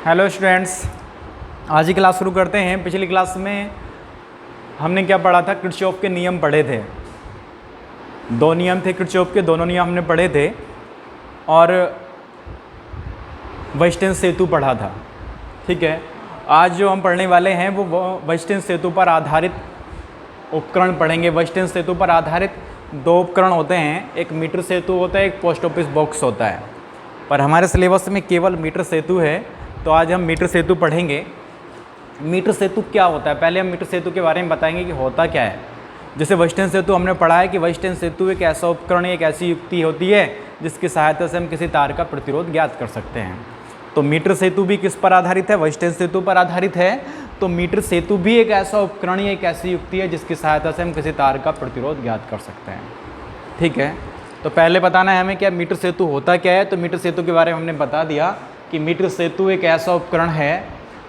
Hello students, आज की class शुरू करते हैं। पिछली क्लास में हमने क्या पढ़ा था? किरचॉफ के नियम पढ़े थे। दो नियम थे किरचॉफ के, दोनों नियम हमने पढ़े थे और वेस्टर्न सेतु पढ़ा था। ठीक है, आज जो हम पढ़ने वाले हैं वो वेस्टर्न सेतु पर आधारित उपकरण पढ़ेंगे। वेस्टर्न सेतु पर आधारित दो उपकरण होते हैं, एक मीटर सेतु होता है, एक पोस्ट ऑफिस बॉक्स होता है। पर हमारे सिलेबस में केवल मीटर सेतु है, तो आज हम मीटर सेतु पढ़ेंगे। मीटर सेतु क्या होता है, पहले हम मीटर सेतु के बारे में बताएंगे कि होता क्या है। जैसे वेस्टर्न सेतु हमने पढ़ा है कि वेस्टर्न सेतु एक ऐसा उपकरण, एक ऐसी युक्ति होती है जिसकी सहायता से हम किसी तार का प्रतिरोध ज्ञात कर सकते हैं। तो मीटर सेतु भी किस पर आधारित है? वेस्टर्न सेतु पर आधारित है। तो मीटर सेतु भी एक ऐसा उपकरण, एक ऐसी युक्ति है जिसकी सहायता से हम किसी तार का प्रतिरोध ज्ञात कर सकते हैं। ठीक है, तो पहले बताना है हमें क्या मीटर सेतु होता क्या है। तो मीटर सेतु के बारे में हमने बता दिया कि मीटर सेतु एक ऐसा उपकरण है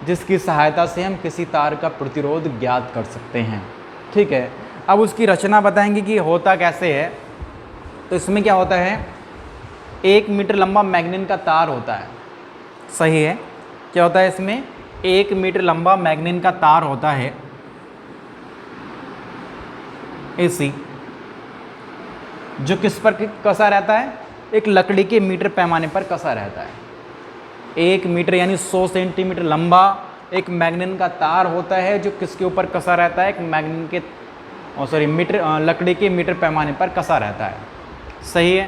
जिसकी सहायता से हम किसी तार का प्रतिरोध ज्ञात कर सकते हैं। ठीक है, अब उसकी रचना बताएंगे कि होता कैसे है। तो इसमें क्या होता है, 1 मीटर लंबा मैग्नीन का तार होता है। सही है, क्या होता है इसमें? 1 मीटर लंबा मैग्नीन का तार होता है एसी, जो किस पर कसा रहता है? एक लकड़ी के मीटर पैमाने पर कसा रहता है। 1 मीटर यानी 100 सेंटीमीटर लंबा एक मैग्नीन का तार होता है जो किसके ऊपर कसा रहता है? एक मैग्नीन के लकड़ी के मीटर पैमाने पर कसा रहता है। सही है।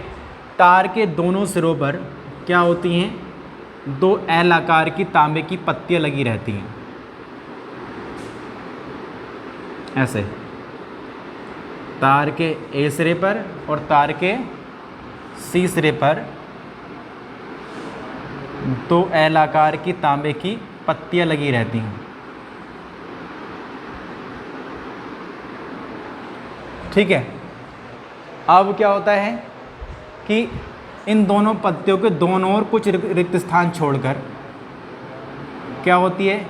तार के दोनों सिरों पर क्या होती हैं? 2 एल आकार की तांबे की पत्तियां लगी रहती हैं, ऐसे तार के ए सिरे पर और तार के सी सिरे पर 2 एल आकार की तांबे की पत्तियां लगी रहती हैं। ठीक है, अब क्या होता है कि इन दोनों पत्तियों के दोनों ओर कुछ रिक्त स्थान छोड़कर क्या होती है?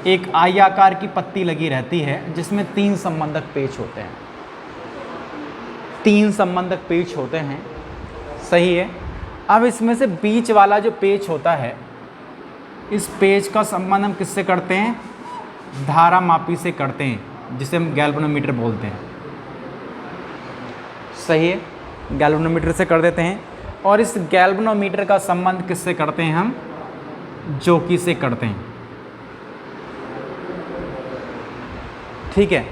एक आई आकार की पत्ती लगी रहती है जिसमें 3 संबंधक पेच होते हैं। 3 संबंधक पेच होते हैं। सही है। अब इसमें से बीच वाला जो पेच होता है, इस पेच का संबंध हम किससे करते हैं? धारा मापी से करते हैं, जिसे हम गैल्वेनोमीटर बोलते हैं। सही है, गैल्वेनोमीटर से कर देते हैं। और इस गैल्वेनोमीटर का संबंध किससे करते हैं? हम जोकी से करते हैं। ठीक है,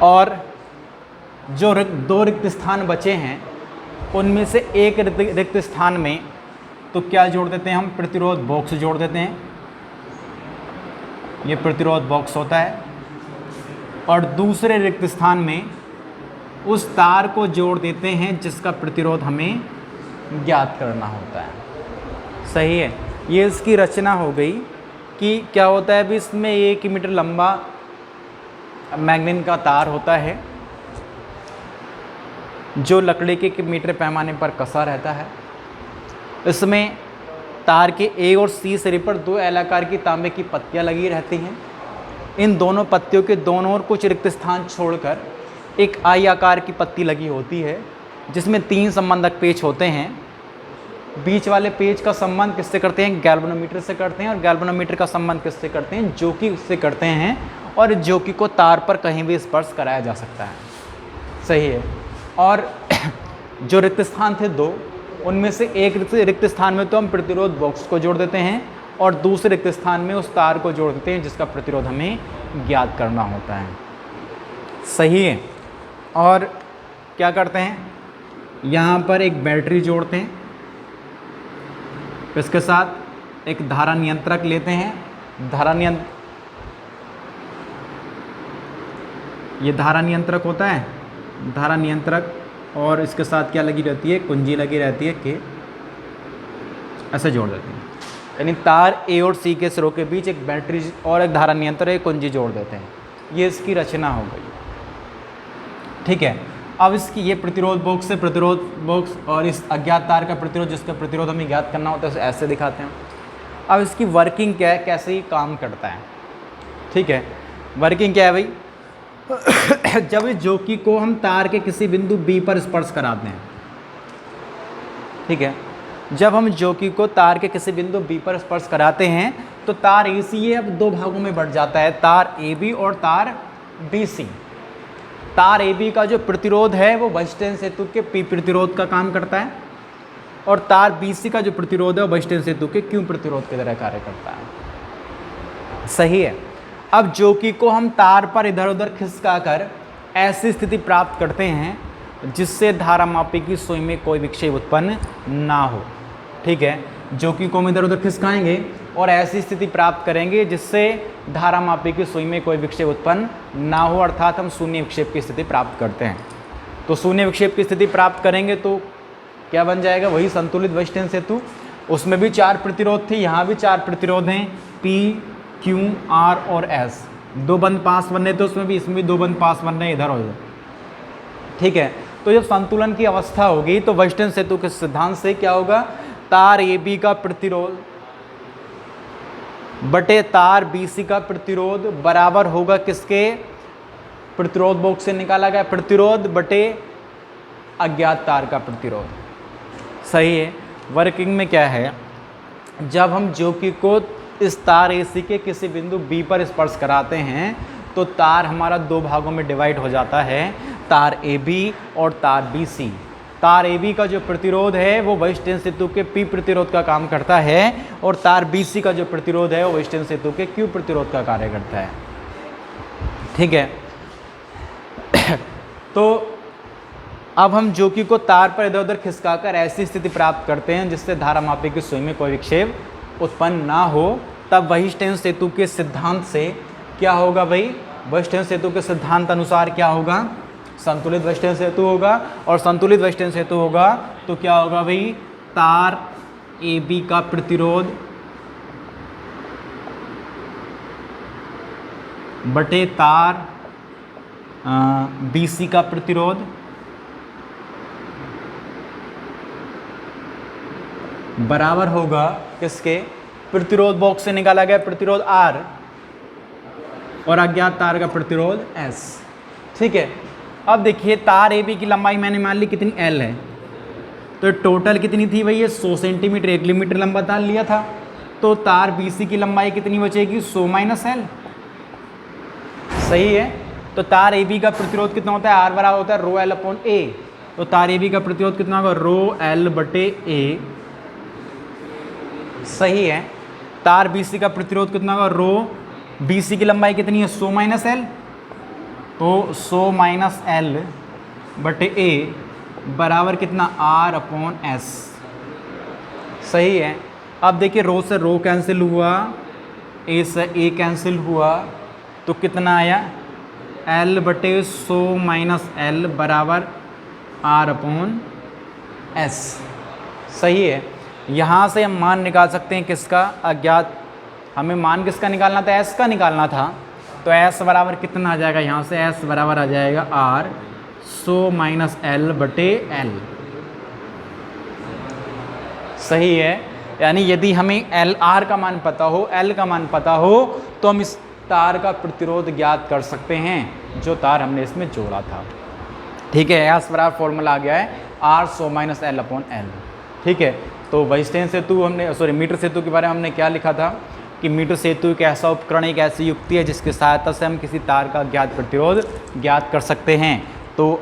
और जो 2 रिक्त स्थान बचे हैं उनमें से एक रिक्त स्थान में तो क्या जोड़ देते हैं? हम प्रतिरोध बॉक्स जोड़ देते हैं। ये प्रतिरोध बॉक्स होता है। और दूसरे रिक्त स्थान में उस तार को जोड़ देते हैं जिसका प्रतिरोध हमें ज्ञात करना होता है। सही है, ये इसकी रचना हो गई कि क्या होता है। अभी इसमें 1 मीटर लंबा मैग्नीन का तार होता है जो लकड़ी के मीटर पैमाने पर कसा रहता है। इसमें तार के ए और सी सिरे पर 2 एल आकार की तांबे की पत्तियां लगी रहती हैं। इन दोनों पत्तियों के दोनों ओर कुछ रिक्त स्थान छोड़कर एक आई आकार की पत्ती लगी होती है जिसमें 3 संबंधक पेच होते हैं। बीच वाले पेच का संबंध किससे करते हैं? गैल्वेनोमीटर से करते हैं। और गैल्वेनोमीटर का संबंध किससे करते हैं? जोकी से करते हैं। और जोकी को तार पर कहीं भी स्पर्श कराया जा सकता है। सही है। और जो रिक्त स्थान थे 2, उनमें से एक रिक्त स्थान में तो हम प्रतिरोध बॉक्स को जोड़ देते हैं और दूसरे रिक्त स्थान में उस तार को जोड़ देते हैं जिसका प्रतिरोध हमें ज्ञात करना होता है। सही है। और क्या करते हैं, यहाँ पर एक बैटरी जोड़ते हैं, इसके साथ एक धारा नियंत्रक लेते हैं। ये धारा नियंत्रक होता है, धारा नियंत्रक। और इसके साथ क्या लगी रहती है? कुंजी लगी रहती है कि ऐसे जोड़ देते हैं। यानी तार ए और सी के सिरों के बीच एक बैटरी और एक धारा नियंत्रक, एक कुंजी जोड़ देते हैं। ये इसकी रचना हो गई। ठीक है, अब इसकी ये प्रतिरोध बॉक्स से प्रतिरोध बॉक्स और इस अज्ञात तार का प्रतिरोध, जिसका प्रतिरोध हमें ज्ञात करना होता है, उसे ऐसे दिखाते हैं। अब इसकी वर्किंग क्या है, कैसे ही काम करता है? ठीक है, वर्किंग क्या है भाई? जब इस जोकी को हम तार के किसी बिंदु बी पर स्पर्श कराते हैं, ठीक है, जब हम ज्योति को तार के किसी बिंदु बी पर स्पर्श कराते हैं तो तार AC अब दो भागों में बढ़ जाता है, तार AB और तार BC। तार AB का जो प्रतिरोध है वो वेस्टर्न सेतु के P प्रतिरोध का काम करता है, और तार BC का जो प्रतिरोध है वो वेस्टर्न सेतु के Q प्रतिरोध की तरह कार्य करता है। सही है। अब ज्योति को हम तार पर इधर उधर खिसका कर ऐसी स्थिति प्राप्त करते हैं जिससे धारामापी की सुई में कोई विक्षेप उत्पन्न ना हो। ठीक है, ज्योति को हम इधर उधर खिसकाएंगे और ऐसी स्थिति प्राप्त करेंगे जिससे धारामापी की सुई में कोई विक्षेप उत्पन्न ना हो, अर्थात हम शून्य विक्षेप की स्थिति प्राप्त करते हैं। तो शून्य विक्षेप की स्थिति प्राप्त करेंगे तो क्या बन जाएगा, वही संतुलित वेस्टर्न सेतु। उसमें भी 4 प्रतिरोध थे, यहाँ भी 4 प्रतिरोध हैं, P, Q, R और S। 2 बंद पास बन रहे थे उसमें भी, इसमें भी 2 बंद पास बन रहे हैं इधर और इधर। ठीक है, तो जब संतुलन की अवस्था होगी तो वेस्टर्न सेतु के सिद्धांत से क्या होगा, तार AB का प्रतिरोध बटे तार BC का प्रतिरोध बराबर होगा किसके, प्रतिरोध बॉक्स से निकाला गया प्रतिरोध बटे अज्ञात तार का प्रतिरोध। सही है। वर्किंग में क्या है, जब हम ज्योति को इस तार AC के किसी बिंदु B पर स्पर्श कराते हैं तो तार हमारा 2 भागों में डिवाइड हो जाता है, तार AB और तार BC। तार AB का जो प्रतिरोध है वो वेस्टर्न सेतु के P प्रतिरोध का काम करता है, और तार BC का जो प्रतिरोध है वो वेस्टर्न सेतु के Q प्रतिरोध का कार्य करता है। ठीक है, तो अब हम ज्योति को तार पर इधर उधर खिसकाकर ऐसी स्थिति प्राप्त करते हैं जिससे धारामापी की सुई में कोई विक्षेप उत्पन्न ना हो, तब वेस्टर्न सेतु के सिद्धांत से क्या होगा भाई, वेस्टर्न सेतु के सिद्धांत अनुसार क्या होगा, संतुलित वेस्टर्न सेतु होगा। और संतुलित वेस्टर्न सेतु होगा तो क्या होगा भाई, तार AB का प्रतिरोध बटे तार BC का प्रतिरोध बराबर होगा किसके, प्रतिरोध बॉक्स से निकाला गया प्रतिरोध R और अज्ञात तार का प्रतिरोध S। ठीक है, अब देखिए तार AB की लंबाई मैंने मान ली कितनी L है, तो टोटल कितनी थी भाई, ये 100 सेंटीमीटर 1 मिलीमीटर लंबा तार लिया था। तो तार BC की लंबाई कितनी बचेगी, 100 माइनस L। सही है। तो तार AB का प्रतिरोध कितना होता है, R बराबर होता है रो L अपॉन A। तो तार AB का प्रतिरोध कितना होगा, रो L बटे A। सही है। तार BC का प्रतिरोध कितना होगा, रो BC की लंबाई कितनी है, 100 माइनस L। तो 100 माइनस L बटे A बराबर कितना, R अपॉन S। सही है। अब देखिए रो से रो कैंसिल हुआ, A से A कैंसिल हुआ, तो कितना आया, L बटे 100 माइनस L बराबर R अपॉन S। सही है। यहाँ से हम मान निकाल सकते हैं किसका, अज्ञात, हमें मान किसका निकालना था, S का निकालना था। तो S बराबर कितना आ जाएगा, यहाँ से S बराबर आ जाएगा R 100 माइनस L बटे L। सही है। यानी यदि हमें LR का मान पता हो, L का मान पता हो, तो हम इस तार का प्रतिरोध ज्ञात कर सकते हैं जो तार हमने इसमें जोड़ा था। ठीक है, S बराबर फॉर्मूला आ गया है R 100 minus L upon L। ठीक है, तो वेस्टर्न सेतु हमने मीटर सेतु के बारे में हमने क्या लिखा था कि मीटर सेतु एक ऐसा उपकरण, एक ऐसी युक्ति है जिसकी सहायता से हम किसी तार का ज्ञात प्रतिरोध ज्ञात कर सकते हैं। तो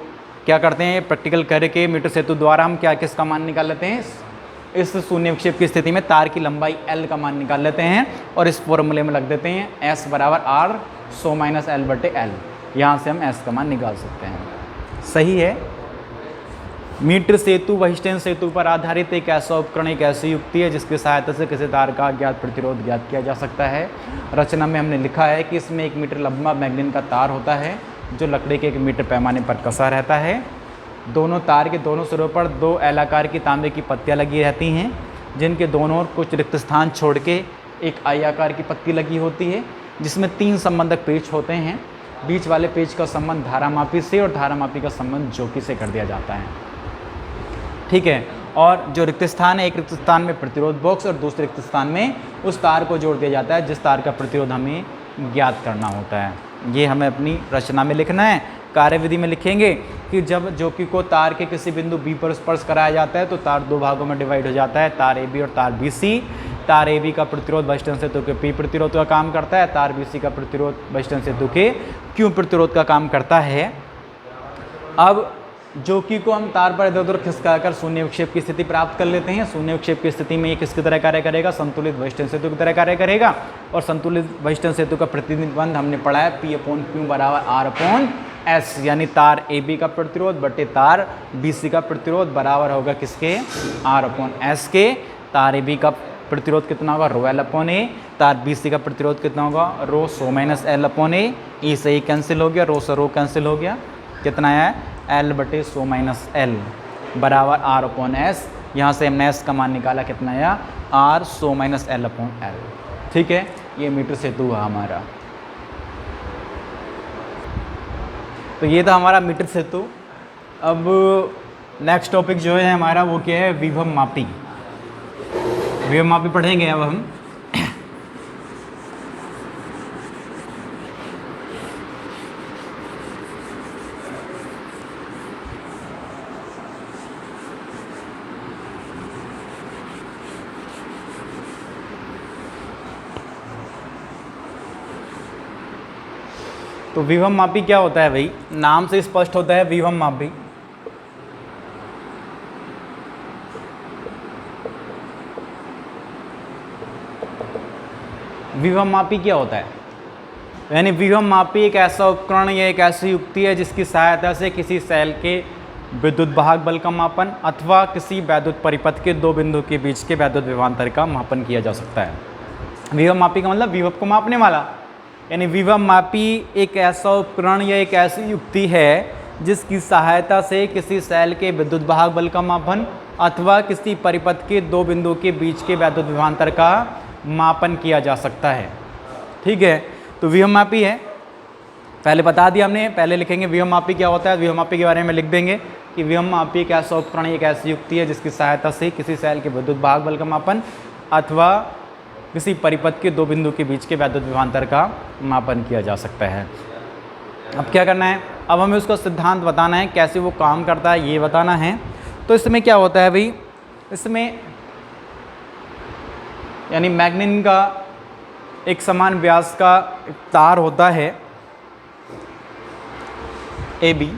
क्या करते हैं, प्रैक्टिकल करके मीटर सेतु द्वारा हम क्या किसका मान निकाल लेते हैं, इस शून्य विक्षेप की स्थिति में तार की लंबाई L का मान निकाल लेते हैं और इस फॉर्मूले में रख देते हैं S बराबर R 100 माइनस L बटे L। यहाँ से हम S का मान निकाल सकते हैं। सही है। मीटर सेतु वेस्टर्न सेतु पर आधारित एक ऐसा उपकरण, एक ऐसी युक्ति है जिसकी सहायता से किसी तार का ज्ञात प्रतिरोध ज्ञात किया जा सकता है। रचना में हमने लिखा है कि इसमें 1 मीटर लंबा मैग्नीन का तार होता है जो लकड़ी के 1 मीटर पैमाने पर कसा रहता है। दोनों तार के दोनों सिरों पर 2 L आकार की तांबे की पत्तियां लगी रहती हैं, जिनके दोनों ओर कुछ रिक्त स्थान छोड़ के एक I आकार की पत्ती लगी होती है, जिसमें 3 संबंधक पेच होते हैं। बीच वाले पेच का संबंध धारामापी से और धारामापी का संबंध ज्योति से कर दिया जाता है। ठीक है, और जो रिक्त स्थान है, एक रिक्त स्थान में प्रतिरोध बॉक्स और दूसरे रिक्त स्थान में उस तार को जोड़ दिया जाता है जिस तार का प्रतिरोध हमें ज्ञात करना होता है। ये हमें अपनी रचना में लिखना है। कार्यविधि में लिखेंगे कि जब ज्योति को तार के किसी बिंदु बी पर स्पर्श कराया जाता है तो तार दो भागों में डिवाइड हो जाता है, तार ए बी और तार बी सी। तार ए बी का प्रतिरोध वेस्टर्न सेतु के पी प्रतिरोध का काम करता है, तार बी सी का प्रतिरोध वेस्टर्न सेतु के क्यू प्रतिरोध का काम करता है। अब ज्योति को हम तार पर इधर उधर खिसकाकर शून्य विक्षेप की स्थिति प्राप्त कर लेते हैं। शून्य विक्षेप की स्थिति में ये किसकी तरह कार्य करेगा, संतुलित वेस्टर्न सेतु की तरह कार्य करेगा। और संतुलित वेस्टर्न सेतु का प्रतिनिधिबंध हमने पढ़ा है P/Q बराबर R/S, यानी तार ए बी का प्रतिरोध बटे तार बी सी का प्रतिरोध बराबर होगा किसके, R/S के। तार ए बी का प्रतिरोध कितना होगा, ρL/A। तार बी सी का प्रतिरोध कितना होगा, ρ100-L/A। ई से ई कैंसिल हो गया, रो से रो कैंसिल हो गया, कितना है L/100-L बराबर R/S। यहाँ से हमने S का मान निकाला, कितना आया, R100-L/L। ठीक है, ये मीटर सेतु है हमारा। तो ये था हमारा मीटर सेतु। अब नेक्स्ट टॉपिक जो है हमारा वो क्या है, विभव मापी। विभव मापी पढ़ेंगे अब हम। तो विभव मापी क्या होता है भाई, नाम से स्पष्ट होता है विभव मापी। विभव मापी क्या होता है, यानी विभव मापी एक ऐसा उपकरण या एक ऐसी युक्ति है जिसकी सहायता से किसी सेल के विद्युत वाहक बल का मापन अथवा किसी वैद्युत परिपथ के दो बिंदु के बीच के वैद्युत विभवांतर का मापन किया जा सकता है। विभव मापी का मतलब विभव को मापने वाला, यानी विभव मापी एक ऐसा उपकरण या एक ऐसी युक्ति है जिसकी सहायता से किसी सेल के विद्युत वाहक बल का मापन अथवा किसी परिपथ के दो बिंदु के बीच के वैद्युत विभवांतर का मापन किया जा सकता है। ठीक है, तो विभव मापी है, पहले बता दिया हमने। पहले लिखेंगे विभव मापी क्या होता है, विभव मापी के बारे में लिख देंगे कि विभव मापी एक ऐसा उपकरण एक ऐसी युक्ति है जिसकी सहायता से किसी सेल के विद्युत वाहक बल का मापन अथवा किसी परिपथ के दो बिंदु के बीच के वैद्युत विभवांतर का मापन किया जा सकता है। अब क्या करना है, अब हमें उसका सिद्धांत बताना है, कैसे वो काम करता है ये बताना है। तो इसमें क्या होता है भाई, इसमें यानी मैग्नीन का एक समान व्यास का तार होता है ए बी,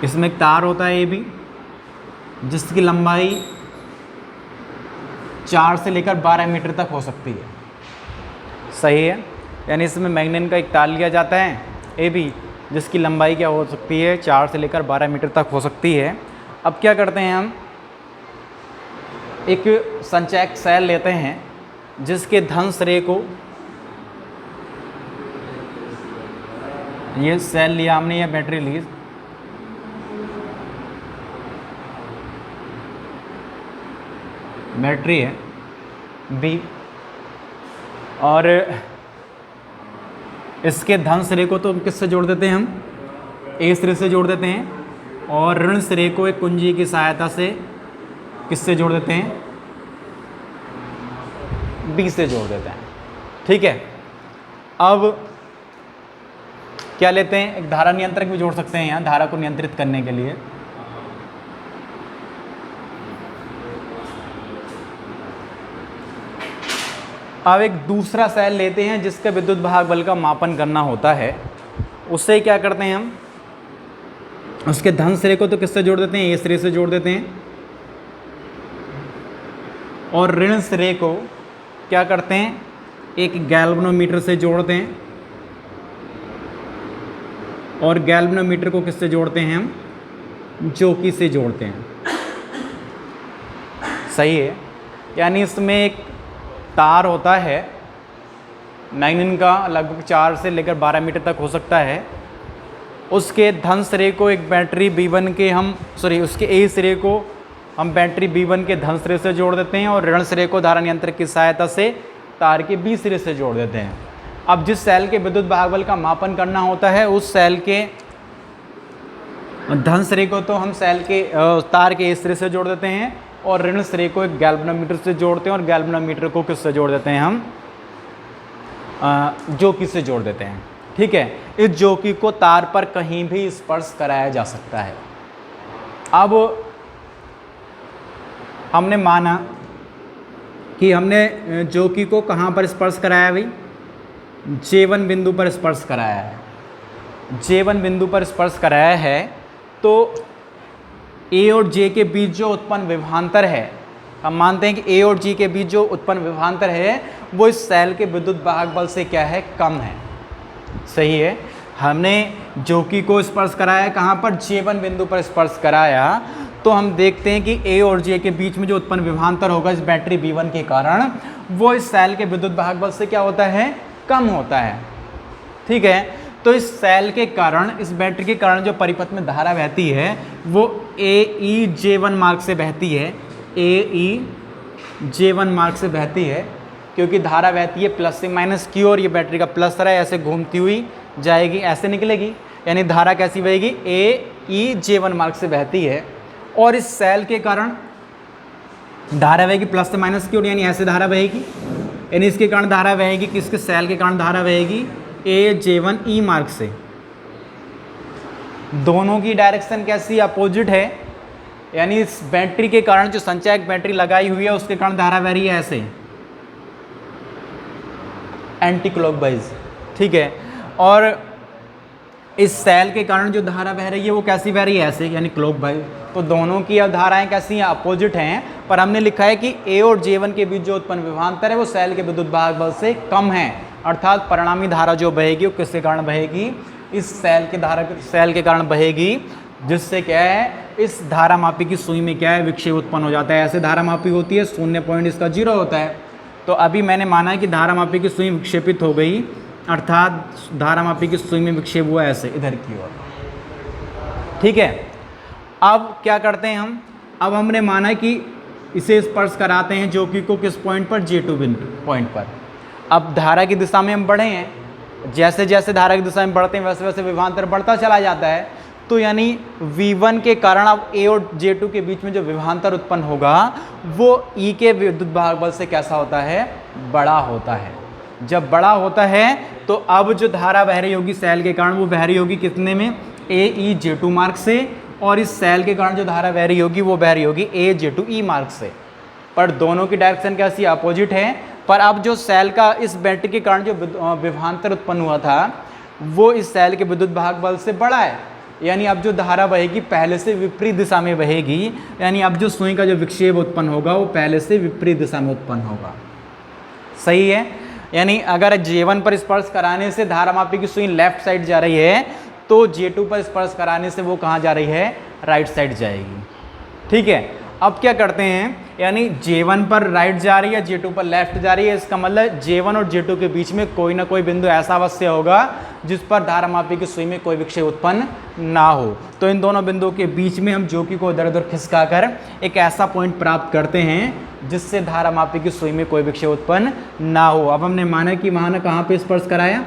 इसमें एक तार होता है ए बी जिसकी लंबाई 4 से लेकर 12 मीटर तक हो सकती है। सही है, यानी इसमें मैग्नीन का एक तार लिया जाता है ए बी जिसकी लंबाई क्या हो सकती है, 4 से लेकर 12 मीटर तक हो सकती है। अब क्या करते हैं, हम एक संचयक सेल लेते हैं जिसके धंस रे को, ये सेल लिया हमने, ये बैटरी ली, बैटरी है बी, और इसके धन सिरे को तो किससे जोड़ देते हैं, हम ए सिरे से जोड़ देते हैं, और ऋण सिरे को एक कुंजी की सहायता से किससे जोड़ देते हैं, बी से जोड़ देते हैं। ठीक है, अब क्या लेते हैं, एक धारा नियंत्रक भी जोड़ सकते हैं यहाँ धारा को नियंत्रित करने के लिए। अब एक दूसरा सेल लेते हैं जिसका विद्युत वाहक बल का मापन करना होता है। उससे क्या करते हैं, हम उसके धन सिरे को तो किससे जोड़ देते हैं, ए सिरे से जोड़ देते हैं, और ऋण सिरे को क्या करते हैं, एक गैल्वेनोमीटर से जोड़ते हैं, और गैल्वेनोमीटर को किससे जोड़ते हैं, हम ज्योति से जोड़ते हैं। सही है, यानी इसमें एक तार होता है मैग्नीन का, लगभग 4 से लेकर 12 मीटर तक हो सकता है। उसके धन सिरे को एक बैटरी B1 के हम उसके ए सिरे को हम बैटरी B1 के धन सिरे से जोड़ देते हैं, और ऋण सिरे को धारा नियंत्रक की सहायता से तार के बी सिरे से जोड़ देते हैं। अब जिस सेल के विद्युत वाहक बल का मापन करना होता है उस सेल के धन सिरे को तो हम सेल के तार के ए सिरे से जोड़ देते हैं, और ऋण सिरे को एक गैल्वेनोमीटर से जोड़ते हैं, और गैल्वेनोमीटर को किससे जोड़ देते हैं, हम जोकी से जोड़ देते हैं। ठीक है, इस जोकी को तार पर कहीं भी स्पर्श कराया जा सकता है। अब हमने माना कि हमने जोकी को कहाँ पर स्पर्श कराया भाई, J1 बिंदु पर स्पर्श कराया है। J1 बिंदु पर स्पर्श कराया है तो A और J के बीच जो उत्पन्न विभवांतर है, हम मानते हैं कि A और G के बीच जो उत्पन्न विभवांतर है वो इस सेल के विद्युत वाहक बल से क्या है, कम है। सही है, हमने जोकी को स्पर्श कराया कहाँ पर, J1 बिंदु पर स्पर्श कराया, तो हम देखते हैं कि A और J के बीच में जो उत्पन्न विभवांतर होगा इस बैटरी B1 के कारण, वो इस सेल के विद्युत वाहक बल से क्या होता है, कम होता है। ठीक है, तो इस सेल के कारण, इस बैटरी के कारण जो परिपथ में धारा बहती है वो AEJ1 मार्ग से बहती है, AEJ1 मार्ग से बहती है, क्योंकि धारा बहती है प्लस से माइनस की ओर, ये बैटरी का प्लस है, ऐसे घूमती हुई जाएगी, ऐसे निकलेगी, यानी धारा कैसी बहेगी, AEJ1 मार्ग से बहती है। और इस सेल के कारण धारा बहेगी प्लस से माइनस की ओर, यानी ऐसे धारा बहेगी, यानी इसके कारण धारा बहेगी, किसके, सेल के कारण धारा बहेगी AJ1E मार्ग से। दोनों की डायरेक्शन कैसी, अपोजिट है, यानी इस बैटरी के कारण जो संचायक बैटरी लगाई हुई है उसके कारण धारा बह रही है ऐसे, एंटी क्लॉकवाइज। ठीक है, और इस सेल के कारण जो धारा बह रही है वो कैसी बह रही है, ऐसे, यानी क्लॉकवाइज। तो दोनों की अब धाराएं कैसी हैं, अपोजिट हैं, पर हमने लिखा है कि A और J1 के बीच जो उत्पन्न विभवांतर है वो सेल के विद्युत वाहक बल से कम है, अर्थात परिणामी धारा जो बहेगी वो किसके कारण बहेगी, इस सेल के कारण बहेगी, जिससे क्या है, इस धारा मापी की सुई में क्या है, विक्षेप उत्पन्न हो जाता है। ऐसे धारा मापी होती है, 0.0 होता है। तो अभी मैंने माना है कि धारा मापी की सुई विक्षेपित हो गई, अर्थात धारा मापी की सुई में विक्षेप हुआ ऐसे इधर की ओर। ठीक है, अब क्या करते हैं हम, अब हमने माना कि इसे स्पर्श कराते हैं जोकी को किस पॉइंट पर, J2 बिंदु पॉइंट पर। अब धारा की दिशा में हम बढ़े हैं, जैसे जैसे धारा की दिशा में बढ़ते हैं वैसे वैसे विभवांतर बढ़ता चला जाता है, तो यानी V1 के कारण अब A और J2 के बीच में जो विभवांतर उत्पन्न होगा वो E के विद्युत वाहक बल से कैसा होता है, बड़ा होता है। जब बड़ा होता है तो अब जो धारा बह रही होगी सेल के कारण वो बह रही होगी कितने में, AEJ2 मार्ग से, और इस सेल के कारण जो धारा बह रही होगी वो बह रही होगी AJ2E मार्ग से। पर दोनों की डायरेक्शन कैसी, अपोजिट है। पर अब जो सेल का इस बैटरी के कारण जो विभवांतर उत्पन्न हुआ था वो इस सेल के विद्युत वाहक बल से बड़ा है, यानी अब जो धारा बहेगी पहले से विपरीत दिशा में बहेगी, यानी अब जो सुई का जो विक्षेप उत्पन्न होगा वो पहले से विपरीत दिशा में उत्पन्न होगा। सही है, यानी अगर J1 पर स्पर्श कराने से धारा मापी की सुई लेफ्ट साइड जा रही है तो J2 पर स्पर्श कराने से वो कहाँ जा रही है, राइट साइड जाएगी। ठीक है, अब क्या करते हैं, यानी J1 पर राइट जा रही है, J2 पर लेफ्ट जा रही है, इसका मतलब J1 और J2 के बीच में कोई ना कोई बिंदु ऐसा अवश्य होगा जिस पर धारा मापी की सुई में कोई विक्षेप उत्पन्न ना हो। तो इन दोनों बिंदुओं के बीच में हम जोकी को इधर उधर खिसका कर एक ऐसा पॉइंट प्राप्त करते हैं जिससे धारा मापी की सुई में कोई विक्षेप उत्पन्न ना हो। अब हमने माना कि वहाँ ने कहाँ पर स्पर्श कराया,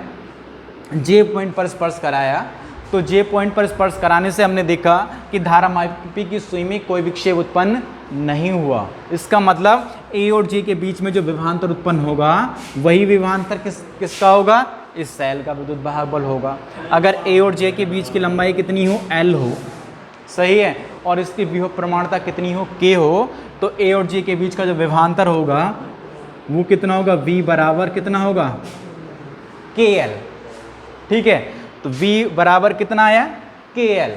J पॉइंट पर स्पर्श कराया, तो J पॉइंट पर स्पर्श कराने से हमने देखा कि धारा मापी की सुई में कोई विक्षेप उत्पन्न नहीं हुआ। इसका मतलब A और J के बीच में जो विभवांतर उत्पन्न होगा वही विभवांतर किसका होगा, इस सेल का विद्युत वाहक बल होगा। अगर A और J के बीच की लंबाई कितनी हो, L हो, सही है, और इसकी विभव प्रमाणता कितनी हो, K हो, तो A और J के बीच का जो विभवांतर होगा वो कितना होगा, V बराबर कितना होगा, KL। ठीक है, तो V बराबर कितना आया, KL।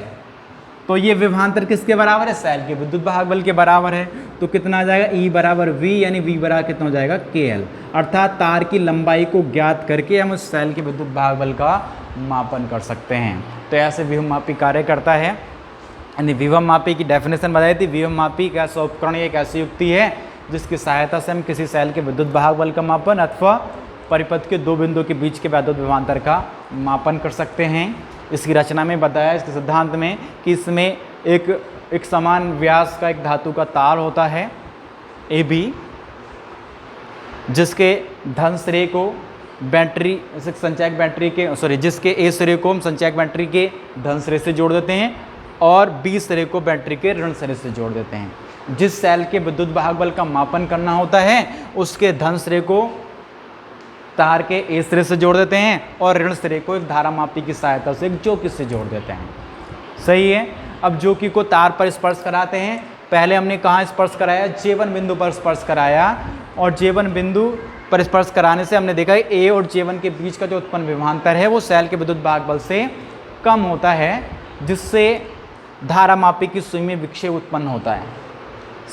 तो ये विभवांतर किसके बराबर है, सेल के विद्युत वाहक बल के बराबर है। तो कितना आ जाएगा, E बराबर V, यानी V बराबर कितना हो जाएगा, KL। अर्थात तार की लंबाई को ज्ञात करके हम उस सेल के विद्युत वाहक बल का मापन कर सकते हैं। तो ऐसे विभव मापी कार्य करता है। यानी विभव मापी की डेफिनेशन बताई थी। विभव मापी का ऐसा उपकरण, एक ऐसी युक्ति है जिसकी सहायता से हम किसी सेल के विद्युत वाहक बल का मापन अथवा परिपथ के दो बिंदुओं के बीच के वैद्युत विभवांतर का मापन कर सकते हैं। इसकी रचना में बताया, इसके सिद्धांत में, कि इसमें एक समान व्यास का एक धातु का तार होता है AB, जिसके धन सिरे को बैटरी संचायक बैटरी के जिसके A सिरे को हम संचायक बैटरी के धन सिरे से जोड़ देते हैं और B सिरे को बैटरी के ऋण सिरे से जोड़ देते हैं। जिस सेल के विद्युत वाहक बल का मापन करना होता है उसके धन सिरे को तार के ए सिरे से जोड़ देते हैं और ऋण सिरे को एक धारा मापी की सहायता से एक जोकी से जोड़ देते हैं। सही है। अब जोकी को तार पर स्पर्श कराते हैं। पहले हमने कहाँ स्पर्श कराया, J1 बिंदु पर स्पर्श कराया, और J1 बिंदु पर स्पर्श कराने से हमने देखा ए और J1 के बीच का जो उत्पन्न विभवांतर है वो सेल के विद्युत भाग बल से कम होता है, जिससे धारा मापी की सुई में विक्षेप उत्पन्न होता है।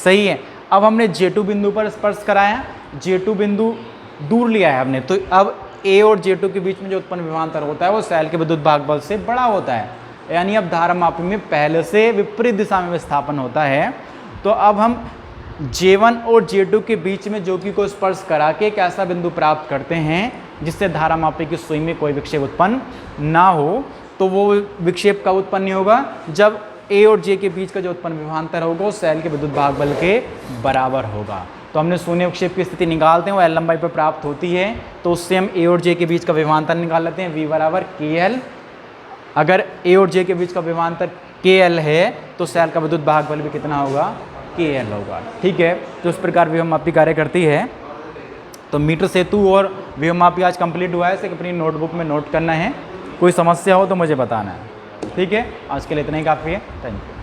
सही है। अब हमने J2 बिंदु पर स्पर्श कराया, J2 बिंदु दूर लिया है हमने, तो अब A और J2 के बीच में जो उत्पन्न विभवांतर होता है वो सेल के विद्युत भाग बल से बड़ा होता है, यानी अब धारा मापी में पहले से विपरीत दिशा में विस्थापन होता है। तो अब हम J1 और J2 के बीच में जोकी को स्पर्श करा के एक ऐसा बिंदु प्राप्त करते हैं जिससे धारा मापी की सुई में कोई विक्षेप उत्पन्न ना हो। तो वो विक्षेप कब उत्पन्न नहीं होगा, जब A और J के बीच का जो उत्पन्न विभवांतर होगा वो सेल के विद्युत भाग बल के बराबर होगा। तो हमने शून्य विक्षेप की स्थिति निकालते हैं, वो L लंबाई पर प्राप्त होती है, तो उससे हम A और J के बीच का विभवांतर निकाल लेते हैं, V बराबर KL। अगर A और J के बीच का विभवांतर KL है तो सेल का विद्युत भाग बल भी कितना होगा, KL होगा। ठीक है। तो इस प्रकार विभवमापी कार्य करती है। तो मीटर सेतु और विभवमापी आज कंप्लीट हुआ है, इसे अपनी नोटबुक में नोट करना है। कोई समस्या हो तो मुझे बताना है। ठीक है। आज के लिए इतना ही काफ़ी है। Thank you.